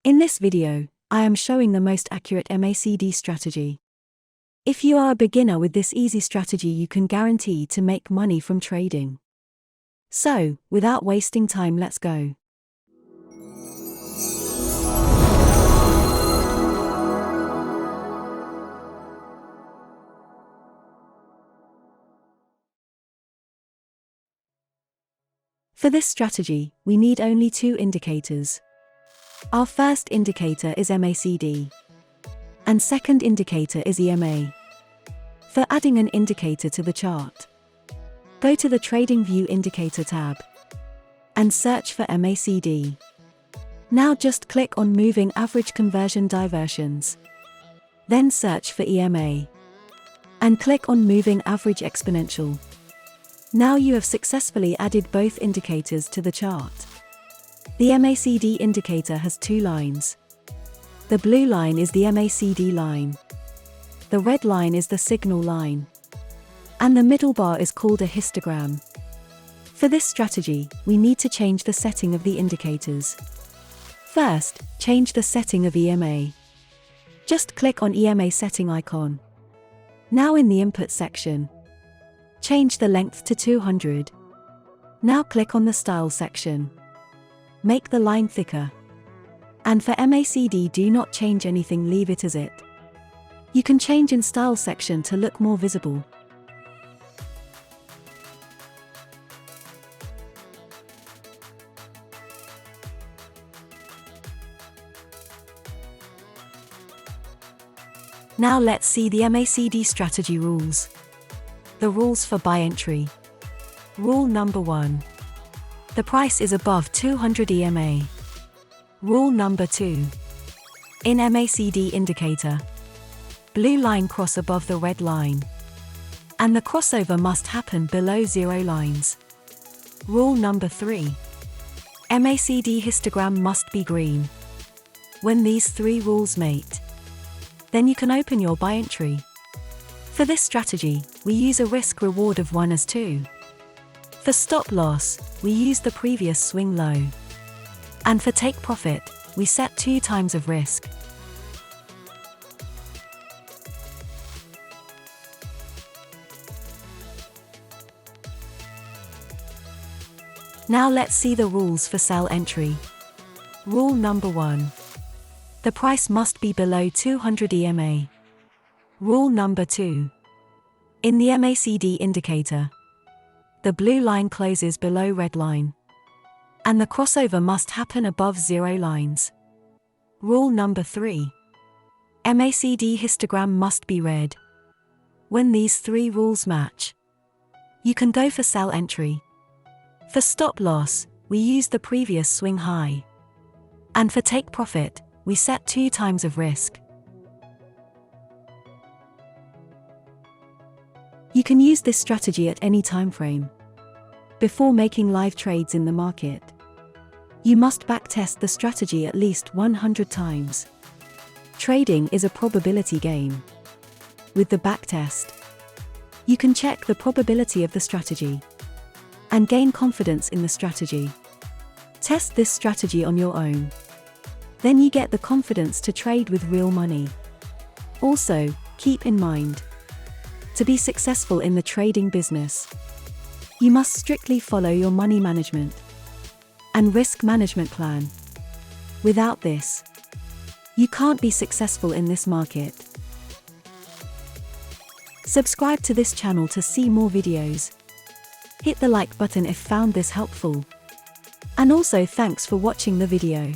In this video, I am showing the most accurate MACD strategy. If you are a beginner with this easy strategy, you can guarantee to make money from trading. So, without wasting time, let's go. For this strategy, we need only two indicators. Our first indicator is MACD, and second indicator is EMA. For adding an indicator to the chart, go to the Trading View Indicator tab and search for MACD. Now just click on Moving Average Conversion Diversions. Then search for EMA and click on Moving Average Exponential. Now you have successfully added both indicators to the chart. The MACD indicator has two lines. The blue line is the MACD line. The red line is the signal line. And the middle bar is called a histogram. For this strategy, we need to change the setting of the indicators. First, change the setting of EMA. Just click on EMA setting icon. Now in the input section, change the length to 200. Now click on the style section. Make the line thicker. And for MACD, do not change anything, leave it as it. You can change in style section to look more visible. Now let's see the MACD strategy rules. The rules for buy entry. Rule number 1. The price is above 200 EMA. Rule number 2. In MACD indicator, blue line cross above the red line, and the crossover must happen below 0 lines. Rule number 3. MACD histogram must be green. When these three rules mate, then you can open your buy entry. For this strategy, we use a risk-reward of 1:2. For stop loss, we use the previous swing low. And for take profit, we set 2 times of risk. Now let's see the rules for sell entry. Rule number 1. The price must be below 200 EMA. Rule number 2. In the MACD indicator, the blue line closes below red line, and the crossover must happen above 0 lines. Rule number 3. MACD histogram must be red. When these three rules match, you can go for sell entry. For stop loss, we use the previous swing high. And for take profit, we set 2 times of risk. You can use this strategy at any time frame. Before making live trades in the market, you must backtest the strategy at least 100 times. Trading is a probability game. With the backtest, you can check the probability of the strategy and gain confidence in the strategy. Test this strategy on your own. Then you get the confidence to trade with real money. Also, keep in mind, to be successful in the trading business, you must strictly follow your money management and risk management plan. Without this, you can't be successful in this market. Subscribe to this channel to see more videos. Hit the like button if found this helpful. And also thanks for watching the video.